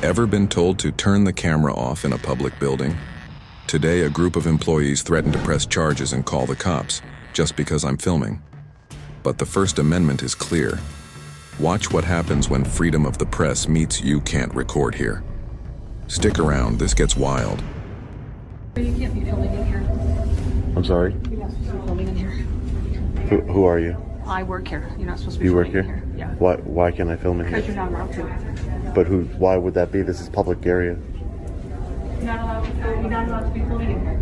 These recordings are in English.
Ever been told to turn the camera off in a public building? Today, a group of employees threatened to press charges and call the cops, just because I'm filming. But the First Amendment is clear. Watch what happens when freedom of the press meets you can't record here. Stick around, this gets wild. You can't be filming in here. I'm sorry? You're not supposed to be filming in here. Who are you? I work here. You're not supposed to be You work filming here? in here. Yeah. Why can't I film in Because here? you're not allowed to. But why would that be? This is public area. You're not allowed to film. You're not allowed to be filming in here.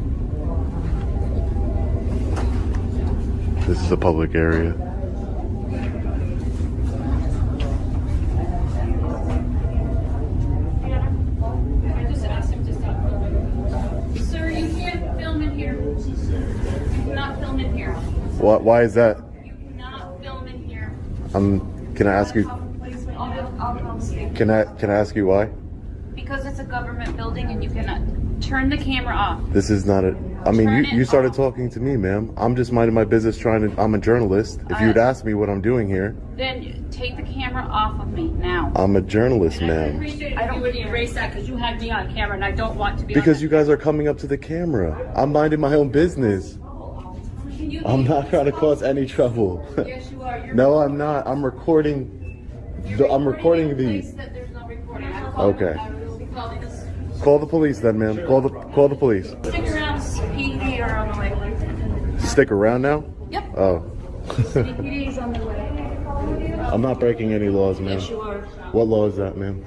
This is a public area. I just asked him to stop filming. Sir, you can't film in here. You cannot film in here. Why is that? You cannot film in here. Can I ask you? I'll come speak. Can I ask you why? Because it's a government building and you cannot turn the camera off. This is not a. I mean, Turn you it started off. talking to me, ma'am. I'm just minding my business. I'm a journalist. If you'd asked me what I'm doing here, Then take the camera off of me now. I'm a journalist, I ma'am. appreciate it if you would erase that because you had me on camera and I don't want to be Because on you guys are coming up to the camera. I'm minding my own business. I'm not trying to cause any trouble. Yes, you are. You're No, I'm not. I'm recording. I'm recording in a place these. that there's no recording. I will Okay. I will be calling this. Call the police then, ma'am. Call the police. Stick around. PD are on the way. Stick around now? Yep. Oh. PD is on the way. I'm not breaking any laws, ma'am. Yes, you are. What law is that, ma'am?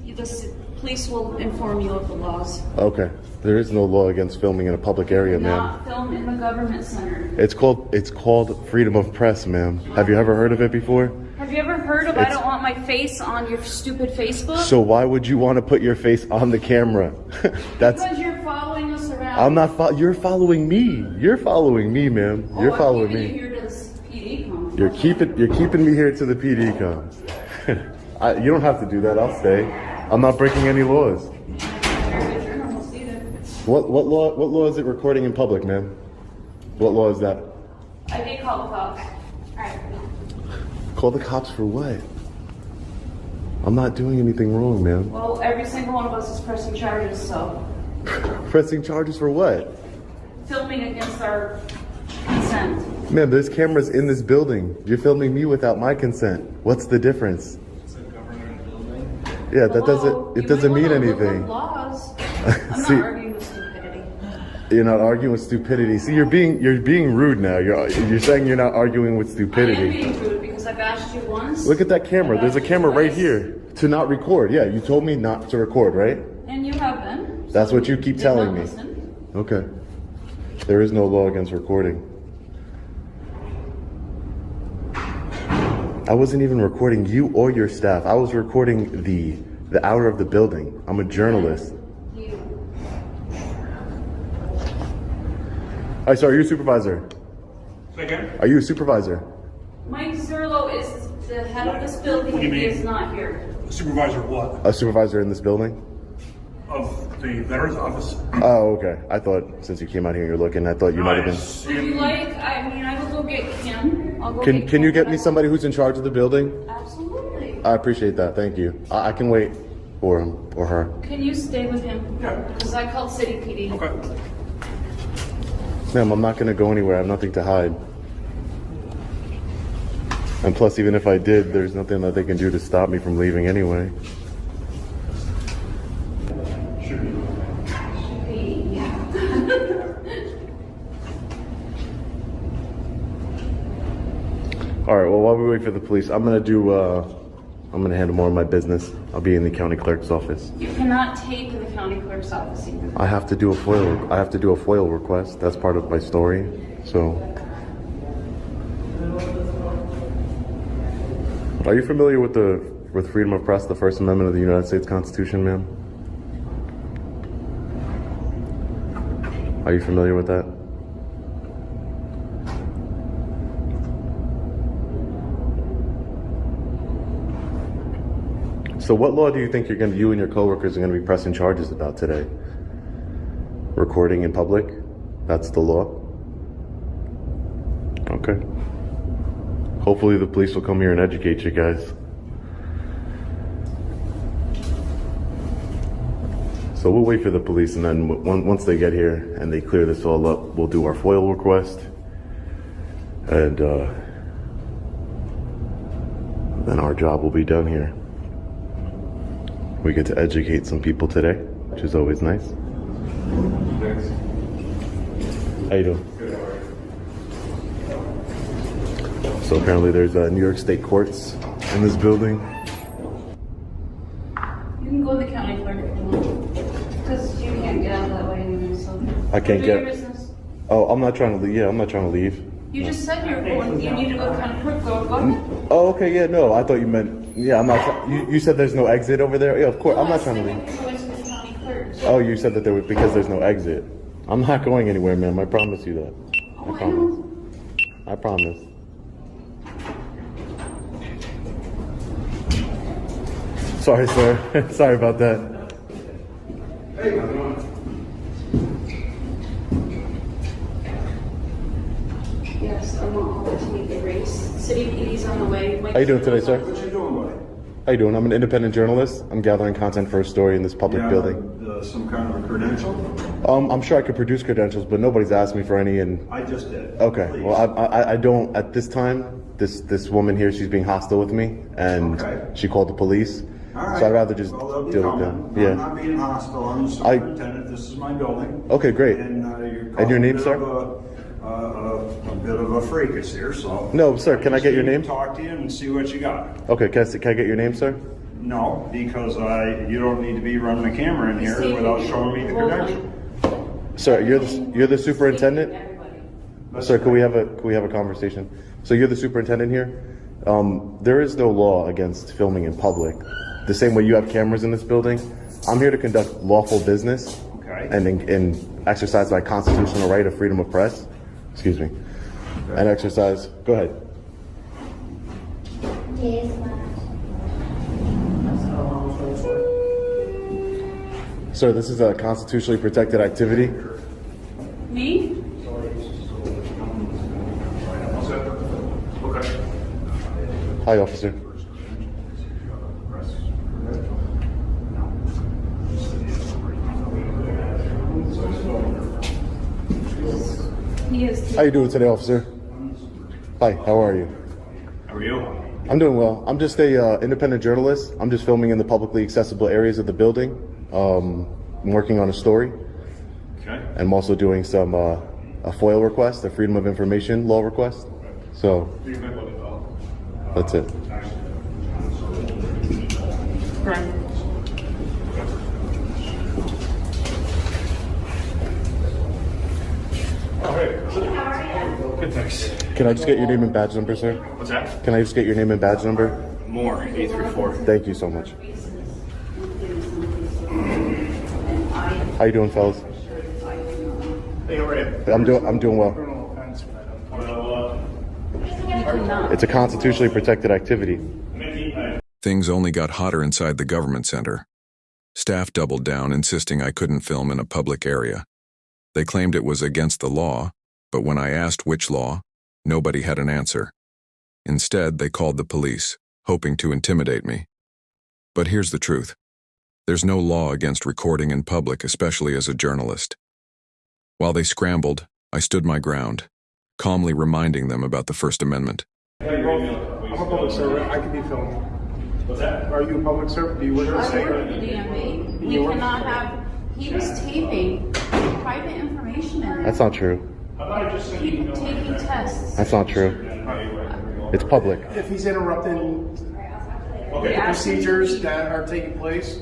The police will inform you of the laws. Okay. There is no law against filming in a public area, ma'am. Not film in the government center. It's called freedom of press, ma'am. Have you ever heard of it before? Have you ever heard of I don't want my face on your stupid Facebook? So why would you want to put your face on the camera? Because you're following us around. I'm not you're following me. You're following me, ma'am. You're following You me. here to this PD conference. You're keeping me here to the PD comes. You don't have to do that. I'll stay. I'm not breaking any laws. What law is it recording in public, ma'am? What law is that? I did call the cops. Alright. Call the cops for what? I'm not doing anything wrong, ma'am. Well, every single one of us is pressing charges, so Pressing charges for what? filming against our consent. Ma'am, there's cameras in this building. You're filming me without my consent. What's the difference? It's a government building. Yeah, that Hello? it doesn't You mean might wanna look anything. up laws. I'm See- not arguing with stupidity. You're not arguing with stupidity. See, you're being rude now. You're saying you're not arguing with I am stupidity. being rude because I've asked you once. Look at that camera. There's a I've asked you camera right twice, here to not record. Yeah, you told me not to record, right? And you have been. That's so what you keep did telling not me. listen. Okay. There is no law against recording. I wasn't even recording you or your staff. I was recording the outer of the building. I'm a journalist. You. All right, so are you a supervisor? Say again? Are you a supervisor? Mike Zerlo is the head of this building What do and you he mean? is not here. Supervisor of what? A supervisor in this building? Of the Veterans Office? Oh, okay. I thought since you came out here, you're looking. I thought you might have been. Would you like, I mean, I will go get Kim. I'll go get Can you Kim, get but me I- somebody who's in charge of the building? Absolutely. I appreciate that. Thank you. I can wait for him or her. Can you stay with him? Yeah. Because I called City PD. Okay. Ma'am, I'm not going to go anywhere. I have nothing to hide. And plus, even if I did, there's nothing that they can do to stop me from leaving anyway. All right. Well, while we wait for the police, I'm gonna handle more of my business. I'll be in the county clerk's office. You cannot tape in the county clerk's office either. I have to do a FOIL request. That's part of my story. So, are you familiar with freedom of press, the First Amendment of the United States Constitution, ma'am? Are you familiar with that? So what law do you think you and your coworkers are going to be pressing charges about today? Recording in public? That's the law? Okay. Hopefully the police will come here and educate you guys. So we'll wait for the police, and then once they get here and they clear this all up, we'll do our FOIL request, and then our job will be done here. We get to educate some people today, which is always nice. How you doing? So apparently there's New York State courts in this building. You can go to the county clerk if you want. Because you can't get out that way anyway, so. I can't Do get- your business. Oh, I'm not trying to leave. Yeah, I'm not trying to leave. You just said you're going, you need to go to the county clerk, go ahead. Oh, okay, yeah, no, I thought you meant, yeah, I'm not, you said there's no exit over there? Yeah, of course, I'm not trying to leave. Go to the county clerk. Oh, you said that there was, because there's no exit. I'm not going anywhere, ma'am, I promise you that. Oh, I promise. I promise. Sorry, sir. Sorry about that. Yes, I want all to meet the race. City PD's on the way. How you doing today, sir? What you doing, buddy? How you doing? I'm an independent journalist. I'm gathering content for a story in this public building. Some kind of a credential? I'm sure I could produce credentials, but nobody's asked me for any, and I just did. okay. Please. Well, I don't at this time. This woman here, she's being hostile with me, and Okay. she called the police. All right. So I'd rather just Well, they'll be deal with coming. them. Yeah. I'm not being hostile. I'm the superintendent. This is my building. Okay, great. And you're And your name, a bit sir? of a bit of a freakus here, so. No, sir. Can I get your just need name? to Talk to you and see what you got. Okay. Can I get your name, sir? No, because you don't need to be running the camera in here without showing me the credential. Sir, you're the superintendent. Sir, could we have a conversation? So you're the superintendent here. There is no law against filming in public. The same way you have cameras in this building, I'm here to conduct lawful business Okay. and exercise my constitutional right of freedom of press. Excuse me. And exercise. Go ahead. Yes, ma'am. Sir, this is a constitutionally protected activity. Me? Okay. Hi, officer. He is. How you doing today, officer? Hi, how are you? How are you? I'm doing well. I'm just a independent journalist. I'm just filming in the publicly accessible areas of the building. I'm working on a story. Okay. And I'm also doing some a FOIL request, a Freedom of Information law request. So that's it. Good, thanks. Can I just get your name and badge number, sir? What's that? Can I just get your name and badge number? More, 834. Thank you so much. How you doing, fellas? Hey, how are you? I'm doing well. Criminal offense. It's a constitutionally protected activity. Things only got hotter inside the government center. Staff doubled down, insisting I couldn't film in a public area. They claimed it was against the law, but when I asked which law, nobody had an answer. Instead, they called the police, hoping to intimidate me. But here's the truth. There's no law against recording in public, especially as a journalist. While they scrambled, I stood my ground, calmly reminding them about the First Amendment. I'm a public servant. I can be filmed. What's that? Are you a public servant? Do you work for the I state? work at the DMV. We cannot have, he was taping private information in there. That's not true. People taking tests. That's not true. It's public. If he's interrupting the procedures that are taking place,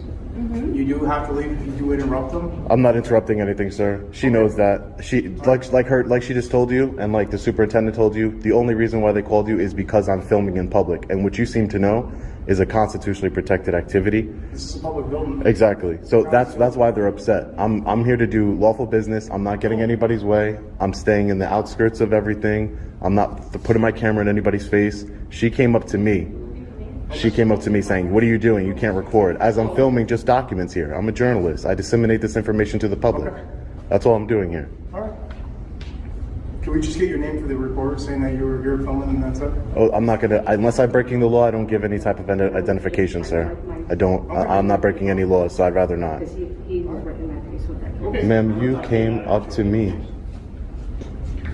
you do have to leave if you do interrupt them. I'm not interrupting anything, sir. She knows that. She like she just told you, and like the superintendent told you, the only reason why they called you is because I'm filming in public. And what you seem to know is a constitutionally protected activity. This is a public building. Exactly. So that's why they're upset. I'm here to do lawful business. I'm not getting anybody's way. I'm staying in the outskirts of everything. I'm not putting my camera in anybody's face. She came up to me. She came up to me saying, "What are you doing? You can't record." As I'm filming just documents here. I'm a journalist. I disseminate this information to the public. That's all I'm doing here. All right. Can we just get your name for the recorder saying that you're filming and that's it? Oh, I'm not gonna, unless I'm breaking the law, I don't give any type of identification, sir. I don't, I'm not breaking any laws, so I'd rather not. Ma'am, you came up to me.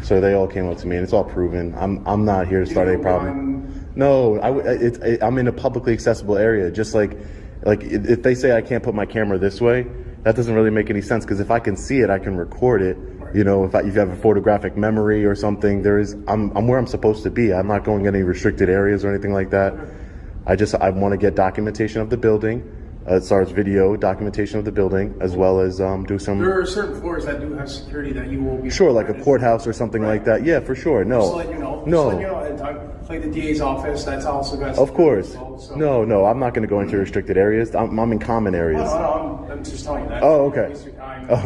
So they all came up to me, and it's all proven. I'm not here to start any problem. No, I'm in a publicly accessible area. Just like if they say I can't put my camera this way, that doesn't really make any sense. Because if I can see it, I can record it. You know, if you have a photographic memory or something, I'm where I'm supposed to be. I'm not going in any restricted areas or anything like that. I want to get documentation of the building. As far as video documentation of the building, as well as do some. There are certain floors that do have security that you will be. Sure, like a courthouse or something like that. Yeah, for sure. No. Just to let you know. No. Just to let you know, like the DA's office, that's also got. Of course. Well, so. No, I'm not going to go into restricted areas. I'm in common areas. No, I'm just telling you that. Oh, okay.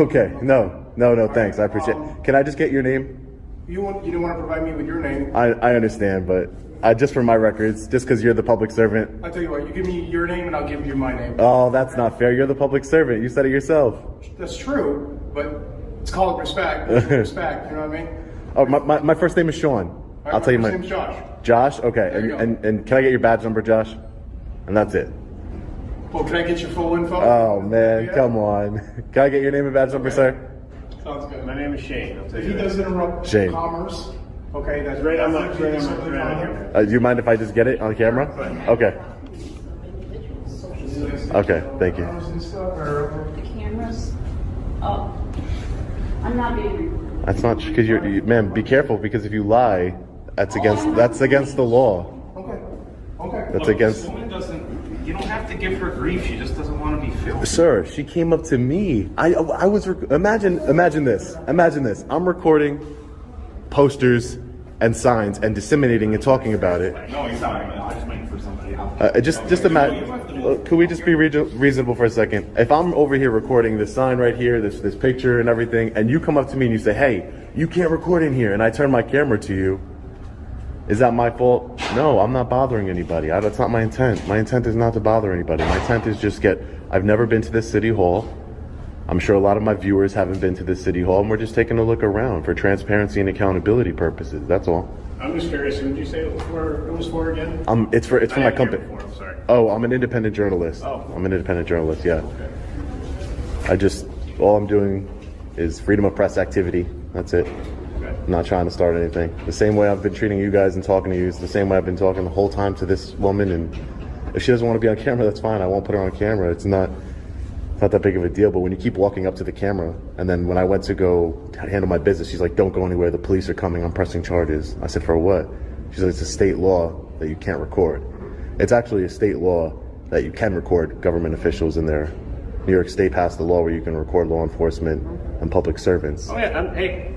Okay. No, thanks. I appreciate it. Can I just get your name? You didn't want to provide me with your name. I understand, but just for my records, just because you're the public servant. I'll tell you what, you give me your name and I'll give you my name. Oh, that's not fair. You're the public servant. You said it yourself. That's true, but it's called respect. Respect, you know what I mean? Oh, my first name is Sean. I'll tell you my name's Josh. Josh? Okay. There you go. And can I get your badge number, Josh? And that's it. Well, can I get your full info? Oh, man. Yeah. Come on. Can I get your name and badge number, sir? Sounds good. My name is Shane. I'll tell If you he that. does interrupt Shane. commerce, okay, that's Right on my definitely right something on on here. Do you mind if I just get it on camera? Okay. Okay, thank you. Cameras and stuff, or- The cameras. Oh, I'm not being recorded. That's not because ma'am. Be careful, because if you lie, that's against the law. Okay. That's against. This woman doesn't. You don't have to give her grief. She just doesn't want to be filmed. Sir, she came up to me. I was imagine this. Imagine this. I'm recording posters and signs and disseminating and talking about it. No, he's not. I just meant for somebody else. Just imagine. Could we just be reasonable for a second? If I'm over here recording this sign right here, this picture and everything, and you come up to me and you say, "Hey, you can't record in here," and I turn my camera to you, is that my fault? No, I'm not bothering anybody. That's not my intent. My intent is not to bother anybody. My intent is just I've never been to this city hall. I'm sure a lot of my viewers haven't been to this city hall, and we're just taking a look around for transparency and accountability purposes. That's all. I'm just curious. Who did you say it was for again? It's for my I didn't hear company. before, I'm sorry. Oh, I'm an independent journalist. Oh. I'm an independent journalist. Yeah. All I'm doing is freedom of press activity. That's it. I'm not trying to start anything. The same way I've been treating you guys and talking to you is the same way I've been talking the whole time to this woman. And if she doesn't want to be on camera, that's fine. I won't put her on camera. It's not that big of a deal. But when you keep walking up to the camera, and then when I went to go handle my business, she's like, "Don't go anywhere. The police are coming. I'm pressing charges." I said, "For what?" She's like, "It's a state law that you can't record." It's actually a state law that you can record government officials in there. New York State passed the law where you can record law enforcement and public servants. Oh yeah.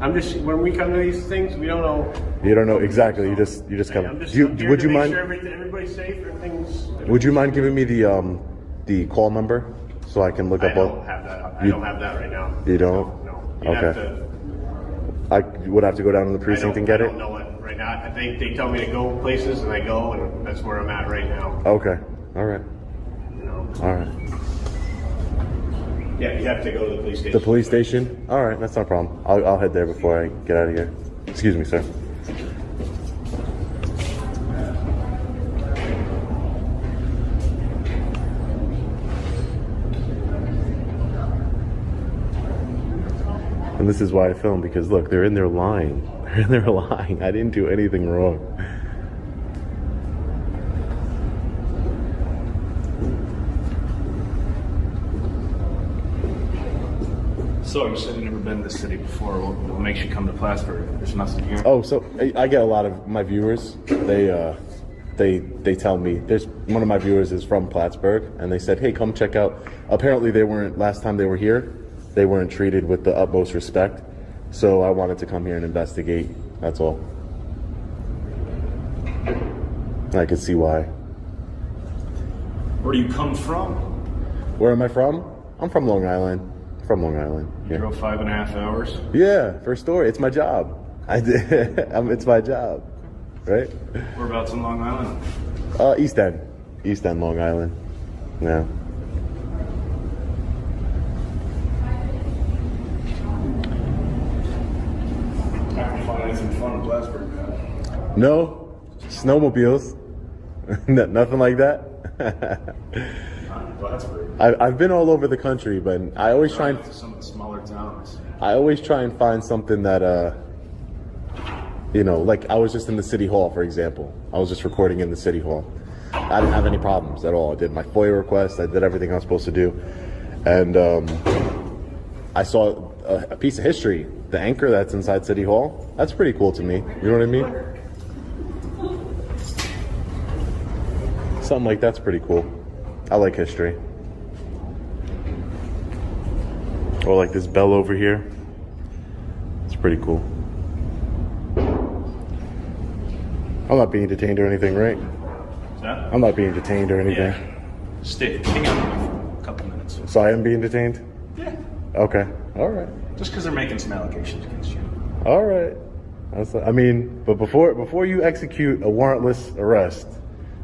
I'm just when we come to these things, we don't know. You don't know exactly. You just come. I'm just You- here would to you make mind? sure everybody's safe and things. Would you mind giving me the call number so I can look I up all? don't have that. I You- don't have that right now. You don't? No. You'd have Okay. to- I would have to go down to the I precinct and get I it. don't know it right now. I think they tell me to go places, and I go, and that's where I'm at right now. Okay. All right. You know? All right. Yeah, you have to go to the police station. The police station? All right, that's no problem. I'll head there before I get out of here. Excuse me, sir. And this is why I film, because look, they're in there lying. They're in there lying. I didn't do anything wrong. So you said you've never been to this city before. What makes you come to Plattsburgh? There's nothing here. Oh, so I get a lot of my viewers. They tell me. There's one of my viewers is from Plattsburgh, and they said, "Hey, come check out." Apparently, they weren't last time they were here. They weren't treated with the utmost respect. So I wanted to come here and investigate. That's all. I could see why. Where do you come from? Where am I from? I'm from Long Island. From Long Island. You Yeah. drove 5.5 hours. Yeah. First story. It's my job. I did. It's my job. Right. Whereabouts in Long Island? East End. East End, Long Island. Yeah. I don't find anything fun in Plattsburgh, man. No snowmobiles. Nothing like that. Well, that's great. I've been all over the country, but I always try and Some of the smaller towns. find something that like I was just in the city hall, for example. I was just recording in the city hall. I didn't have any problems at all. I did my FOIA request. I did everything I was supposed to do, and I saw a piece of history. The anchor that's inside City Hall. That's pretty cool to me. You know what I mean? Something like that's pretty cool. I like history. Or like this bell over here. It's pretty cool. I'm not being detained or anything, right? That? I'm not being detained or anything. Yeah. Hang out with me for a couple minutes. So I am being detained? Yeah. Okay. All right. Just because they're making some allegations against you. All right. But before you execute a warrantless arrest,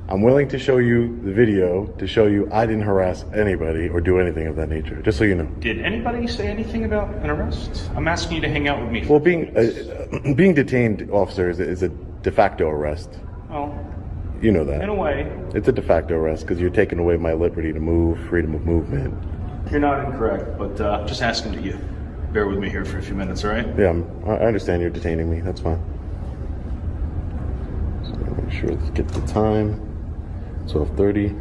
I'm willing to show you the video to show you I didn't harass anybody or do anything of that nature, just so you know. Did anybody say anything about an arrest? I'm asking you to hang out with me. Well, being detained, officer, is a de facto arrest. Well, You know that. in a way, It's a de facto arrest because you're taking away my liberty to move, freedom of movement. you're not incorrect, but just asking that you bear with me here for a few minutes, all right? Yeah, I understand you're detaining me. That's fine. So make sure let's get the time. 12:30.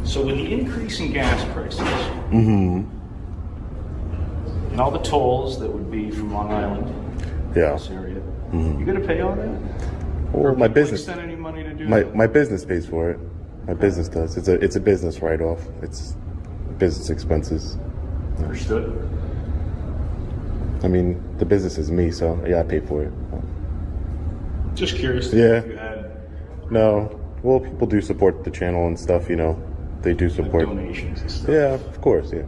So with the increase in gas prices, and all the tolls that would be from Long Island, Yeah. this area, you gonna pay all that? Well, my People business, extend any money to do that? my business pays for it. My business does. It's a business write-off. It's business expenses. Understood. I mean, the business is me, so yeah, I pay for it. Just curious. Yeah. If you had No, well, people do support the channel and stuff. They do support. donations and stuff. Yeah, of course, yeah.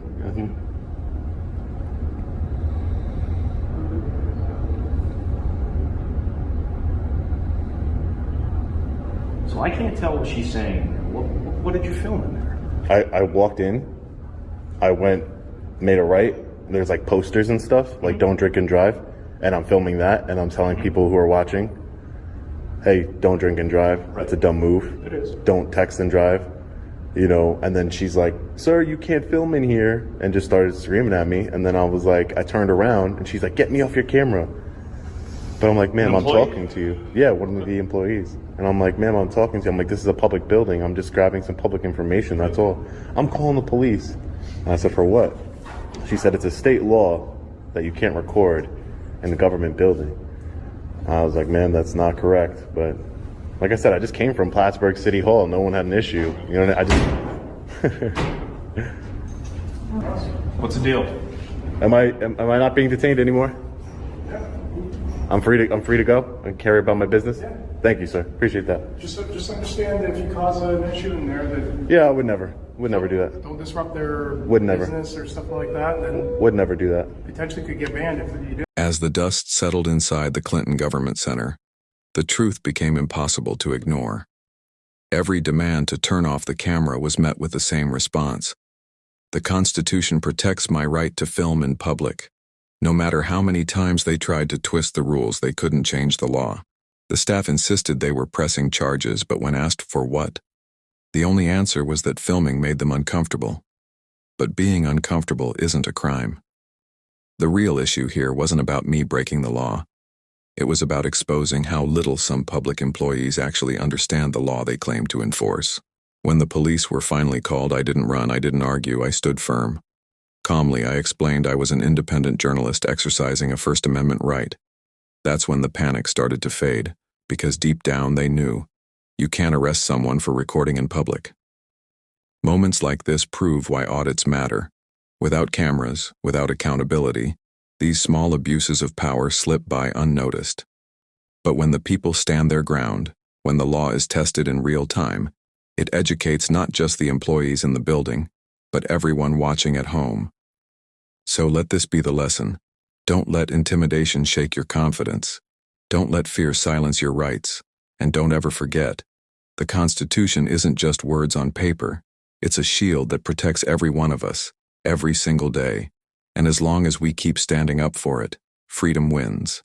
So I can't tell what she's saying. What did you film in there? I walked in, I made a right. There's like posters and stuff, like don't drink and drive. And I'm filming that, and I'm telling people who are watching, hey, don't drink and drive. That's a dumb move. It is. Don't text and drive. And then she's like, sir, you can't film in here, and just started screaming at me. And then I was like, I turned around, and she's like, get me off your camera. But I'm like, ma'am, I'm employee? talking to you. Yeah, one of the employees. And I'm like, ma'am, I'm talking to you. I'm like, this is a public building. I'm just grabbing some public information. That's all. I'm calling the police. And I said, for what? She said, it's a state law that you can't record in the government building. I was like, ma'am, that's not correct. But like I said, I just came from Plattsburgh City Hall. No one had an issue. I just... What's the deal? Am I not being detained anymore? I'm free to go and carry about my business? Yeah. Thank you, sir. Appreciate that. Just understand that if you cause an issue in there, that Yeah, I would never do that. don't disrupt their Would never. business or stuff like that, then Would never do that. potentially could get banned if you do. As the dust settled inside the Clinton Government Center, the truth became impossible to ignore. Every demand to turn off the camera was met with the same response. The Constitution protects my right to film in public. No matter how many times they tried to twist the rules, they couldn't change the law. The staff insisted they were pressing charges, but when asked for what, the only answer was that filming made them uncomfortable. But being uncomfortable isn't a crime. The real issue here wasn't about me breaking the law. It was about exposing how little some public employees actually understand the law they claim to enforce. When the police were finally called, I didn't run, I didn't argue, I stood firm. Calmly, I explained I was an independent journalist exercising a First Amendment right. That's when the panic started to fade, because deep down they knew, you can't arrest someone for recording in public. Moments like this prove why audits matter. Without cameras, without accountability, these small abuses of power slip by unnoticed. But when the people stand their ground, when the law is tested in real time, it educates not just the employees in the building, but everyone watching at home. So let this be the lesson. Don't let intimidation shake your confidence. Don't let fear silence your rights. And don't ever forget, the Constitution isn't just words on paper. It's a shield that protects every one of us, every single day. And as long as we keep standing up for it, freedom wins.